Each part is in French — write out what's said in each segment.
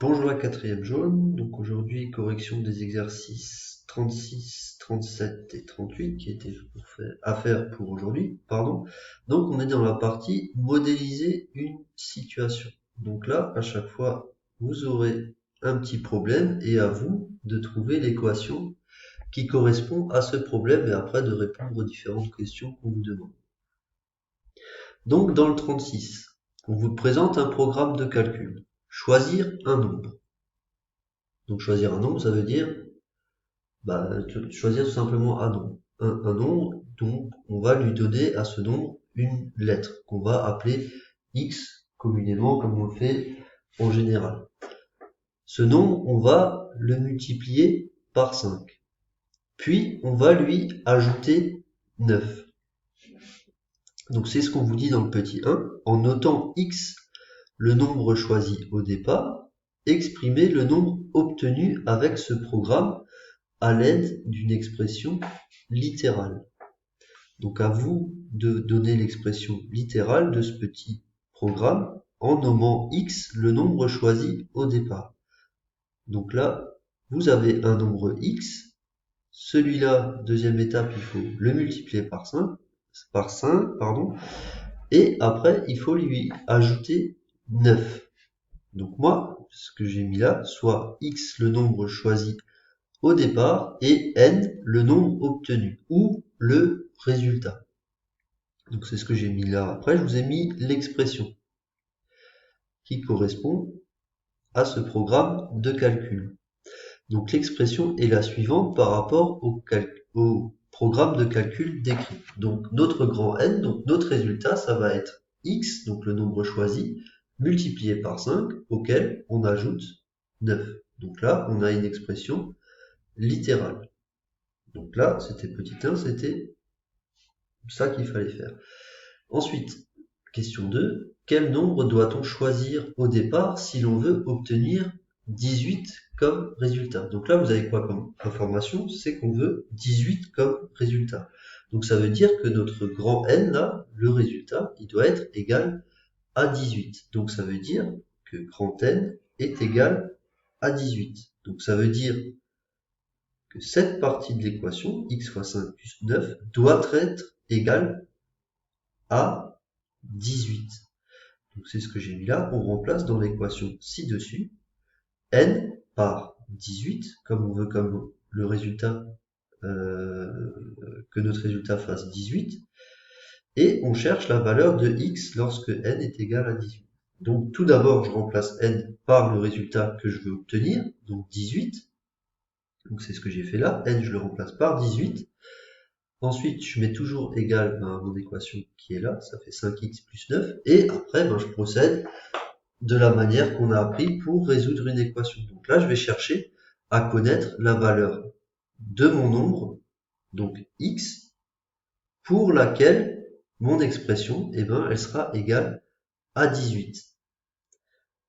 Bonjour la quatrième jaune, donc aujourd'hui correction des exercices 36, 37 et 38 qui étaient à faire pour aujourd'hui, pardon. Donc on est dans la partie modéliser une situation. Donc là, à chaque fois, vous aurez un petit problème et à vous de trouver l'équation qui correspond à ce problème et après de répondre aux différentes questions qu'on vous demande. Donc dans le 36, on vous présente un programme de calcul. Choisir un nombre. Donc choisir un nombre, ça veut dire choisir tout simplement un nombre. Un nombre, donc on va lui donner à ce nombre une lettre qu'on va appeler x communément comme on le fait en général. Ce nombre, on va le multiplier par 5. Puis on va lui ajouter 9. Donc c'est ce qu'on vous dit dans le petit 1. En notant x, le nombre choisi au départ, exprimez le nombre obtenu avec ce programme à l'aide d'une expression littérale. Donc à vous de donner l'expression littérale de ce petit programme en nommant x le nombre choisi au départ. Donc là, vous avez un nombre x. Celui-là, deuxième étape, il faut le multiplier par 5, pardon, et après, il faut lui ajouter 9. Donc moi, ce que j'ai mis là, soit x le nombre choisi au départ et n le nombre obtenu ou le résultat. Donc c'est ce que j'ai mis là. Après, je vous ai mis l'expression qui correspond à ce programme de calcul. Donc l'expression est la suivante par rapport au programme de calcul décrit. Donc notre grand N, donc notre résultat, ça va être x, donc le nombre choisi, multiplié par 5, auquel on ajoute 9. Donc là, on a une expression littérale. Donc là, c'était petit 1, c'était ça qu'il fallait faire. Ensuite, question 2. Quel nombre doit-on choisir au départ si l'on veut obtenir 18 comme résultat? Donc là, vous avez quoi comme information? C'est qu'on veut 18 comme résultat. Donc ça veut dire que notre grand N, là, le résultat, il doit être égal à 18. Donc ça veut dire que grand N est égal à 18. Donc ça veut dire que cette partie de l'équation, x fois 5 plus 9, doit être égale à 18. Donc c'est ce que j'ai mis là. On remplace dans l'équation ci-dessus n par 18, comme on veut comme le résultat, que notre résultat fasse 18, et on cherche la valeur de x lorsque n est égal à 18. Donc tout d'abord, je remplace n par le résultat que je veux obtenir, donc 18. Donc c'est ce que j'ai fait là. N, je le remplace par 18. Ensuite, je mets toujours égal à mon équation qui est là, ça fait 5x plus 9. Et après, je procède de la manière qu'on a appris pour résoudre une équation. Donc là, je vais chercher à connaître la valeur de mon nombre, donc x, pour laquelle mon expression, elle sera égale à 18.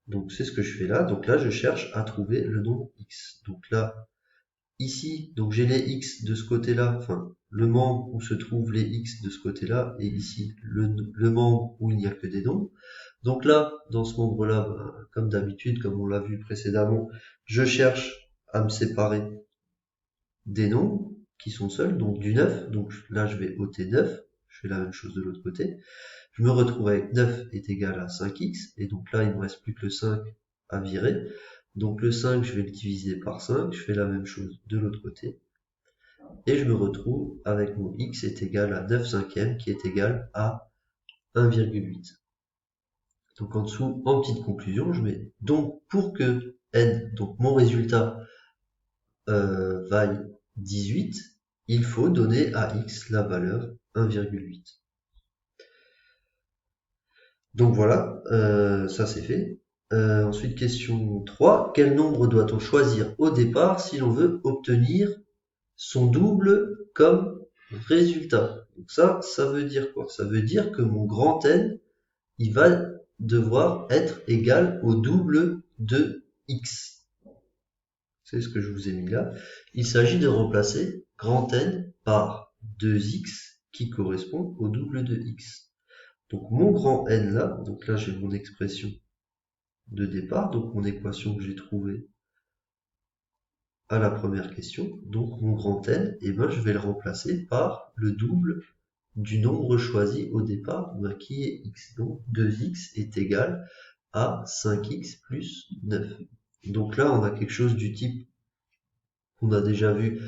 Donc c'est ce que je fais là. Donc là, je cherche à trouver le nombre x. Donc là, ici, donc j'ai les x de ce côté-là, enfin le membre où se trouvent les x de ce côté-là, et ici le membre où il n'y a que des nombres. Donc là, dans ce membre-là, comme d'habitude, comme on l'a vu précédemment, je cherche à me séparer des nombres qui sont seuls, donc du 9. Donc là, je vais ôter 9, je fais la même chose de l'autre côté. Je me retrouve avec 9 est égal à 5x, et donc là, il ne me reste plus que le 5 à virer. Donc le 5, je vais le diviser par 5, je fais la même chose de l'autre côté. Et je me retrouve avec mon x est égal à 9 cinquièmes qui est égal à 1,8. Donc en dessous, en petite conclusion, je mets donc pour que n, donc mon résultat, vaille 18, il faut donner à x la valeur 1,8. Donc voilà, ça c'est fait. Ensuite, question 3. Quel nombre doit-on choisir au départ si l'on veut obtenir son double comme résultat? Donc ça veut dire quoi? Ça veut dire que mon grand N, il va devoir être égal au double de x. C'est ce que je vous ai mis là. Il s'agit de remplacer grand N par 2x qui correspond au double de x. Donc mon grand N là, donc là j'ai mon expression de départ, donc mon équation que j'ai trouvée à la première question, donc mon grand N, et ben je vais le remplacer par le double du nombre choisi au départ, ben, qui est x. Donc 2x est égal à 5x plus 9. Donc là, on a quelque chose du type qu'on a déjà vu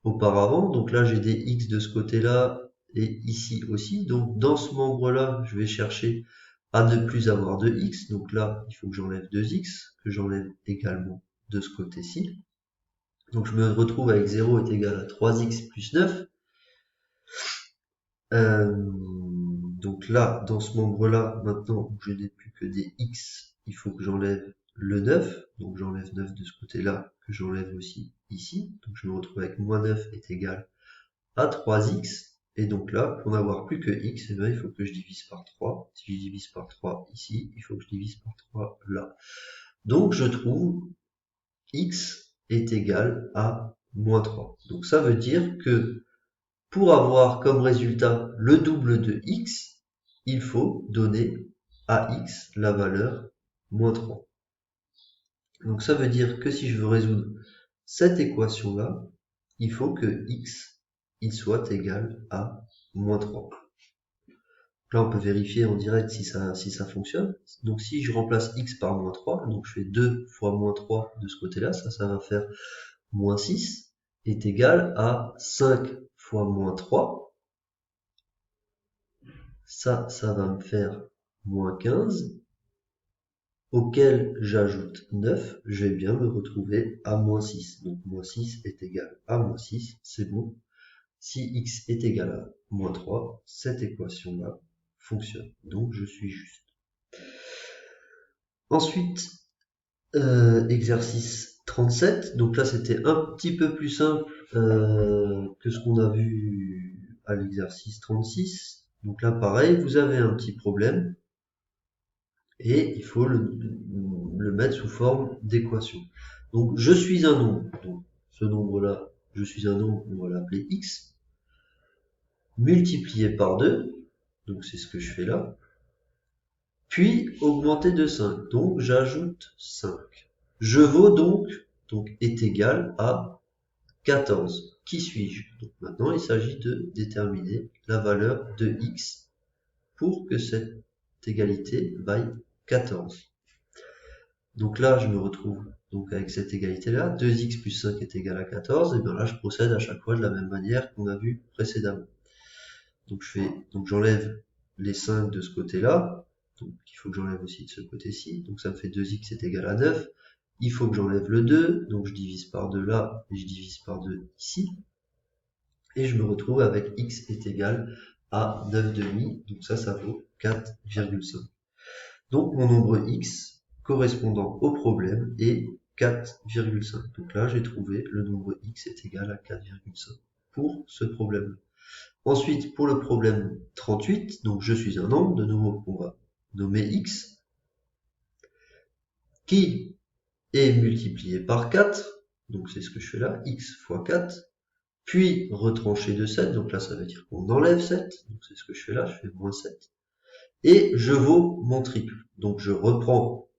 auparavant. Donc là, j'ai des x de ce côté-là et ici aussi. Donc dans ce membre-là, je vais chercher à ne plus avoir de x. Donc là, il faut que j'enlève 2x, que j'enlève également de ce côté-ci. Donc je me retrouve avec 0 est égal à 3x plus 9. Donc là, dans ce membre-là, maintenant, je n'ai plus que des x, il faut que j'enlève le 9. Donc j'enlève 9 de ce côté-là, que j'enlève aussi ici. Donc je me retrouve avec moins 9 est égal à 3x. Et donc là, pour n'avoir plus que x, eh bien, il faut que je divise par 3. Si je divise par 3 ici, il faut que je divise par 3 là. Donc je trouve x est égal à moins 3. Donc ça veut dire que pour avoir comme résultat le double de x, il faut donner à x la valeur moins 3. Donc ça veut dire que si je veux résoudre cette équation-là, il faut que x il soit égal à moins 3. Là, on peut vérifier en direct si ça fonctionne. Donc si je remplace x par moins 3, donc je fais 2 fois moins 3 de ce côté-là, ça va faire moins 6, est égal à 5 fois moins 3. Ça va me faire moins 15, auquel j'ajoute 9, je vais bien me retrouver à moins 6. Donc moins 6 est égal à moins 6, c'est bon. Si x est égal à moins 3, cette équation-là fonctionne. Donc je suis juste. Ensuite, exercice 37. Donc là, c'était un petit peu plus simple que ce qu'on a vu à l'exercice 36. Donc là, pareil, vous avez un petit problème et il faut le mettre sous forme d'équation. Donc je suis un nombre. Donc ce nombre-là, je suis un nombre, on va l'appeler x, multiplié par 2. Donc c'est ce que je fais là. Puis augmenté de 5. Donc j'ajoute 5. Je vaux donc est égal à 14. Qui suis-je? Donc maintenant, il s'agit de déterminer la valeur de x pour que cette égalité vaille 14. Donc là, je me retrouve donc avec cette égalité-là. 2x plus 5 est égal à 14. Et bien là, je procède à chaque fois de la même manière qu'on a vu précédemment. Donc j'enlève les 5 de ce côté-là. Donc il faut que j'enlève aussi de ce côté-ci. Donc ça me fait 2x est égal à 9. Il faut que j'enlève le 2. Donc je divise par 2 là et je divise par 2 ici. Et je me retrouve avec x est égal à 9,5. Donc ça vaut 4,5. Donc mon nombre x correspondant au problème est 4,5. Donc là, j'ai trouvé le nombre x est égal à 4,5 pour ce problème. Ensuite, pour le problème 38, donc je suis un nombre, de nouveau qu'on va nommer x, qui est multiplié par 4, donc c'est ce que je fais là, x fois 4, puis retranché de 7, donc là ça veut dire qu'on enlève 7, donc c'est ce que je fais là, je fais moins 7, et je vaux mon triple. Donc je reprends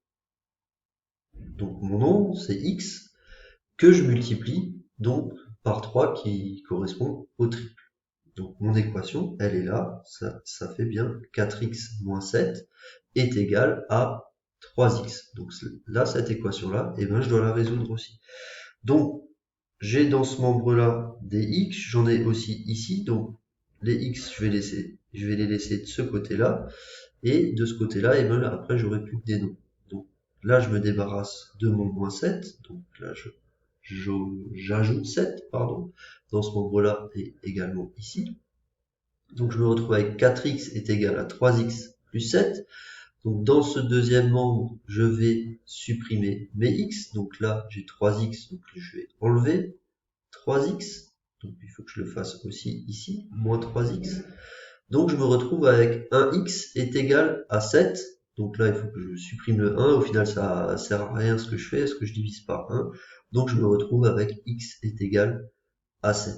donc mon nombre, c'est x, que je multiplie donc par 3 qui correspond au triple. Donc mon équation, elle est là, ça fait bien 4x moins 7 est égal à 3x. Donc là, cette équation-là, eh ben, je dois la résoudre aussi. Donc, j'ai dans ce membre-là des x, j'en ai aussi ici, donc les x, je vais les laisser de ce côté-là, et de ce côté-là, et ben, après, j'aurai plus que des nombres. Donc là, je me débarrasse de mon moins 7, donc là, j'ajoute 7, pardon, dans ce membre-là et également ici. Donc je me retrouve avec 4x est égal à 3x plus 7. Donc dans ce deuxième membre, je vais supprimer mes x. Donc là, j'ai 3x, donc je vais enlever 3x. Donc il faut que je le fasse aussi ici, moins 3x. Donc je me retrouve avec 1x est égal à 7. Donc là, il faut que je supprime le 1. Au final, ça sert à rien ce que je fais, ce que je divise par 1. Donc je me retrouve avec x est égal à 7.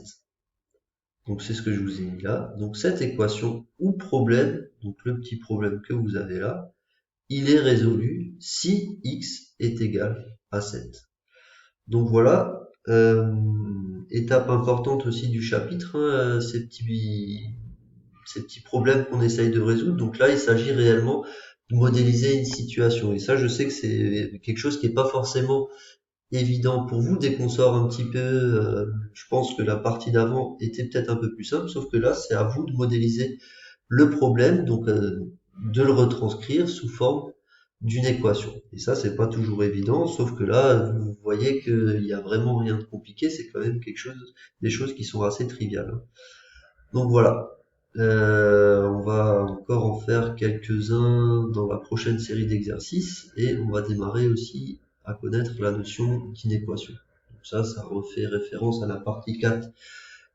Donc c'est ce que je vous ai mis là. Donc cette équation ou problème, donc le petit problème que vous avez là, il est résolu si x est égal à 7. Donc voilà, étape importante aussi du chapitre, hein, ces petits problèmes qu'on essaye de résoudre. Donc là, il s'agit réellement de modéliser une situation. Et ça, je sais que c'est quelque chose qui n'est pas forcément évident pour vous. Dès qu'on sort un petit peu, je pense que la partie d'avant était peut-être un peu plus simple, sauf que là, c'est à vous de modéliser le problème, donc de le retranscrire sous forme d'une équation. Et ça, c'est pas toujours évident, sauf que là, vous voyez qu'il y a vraiment rien de compliqué, c'est quand même des choses qui sont assez triviales, hein. Donc voilà. On va encore en faire quelques-uns dans la prochaine série d'exercices et on va démarrer aussi à connaître la notion d'inéquation. Donc ça refait référence à la partie 4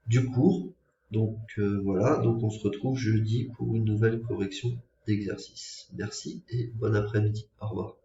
du cours. Donc voilà, donc on se retrouve jeudi pour une nouvelle correction d'exercice. Merci et bon après-midi. Au revoir.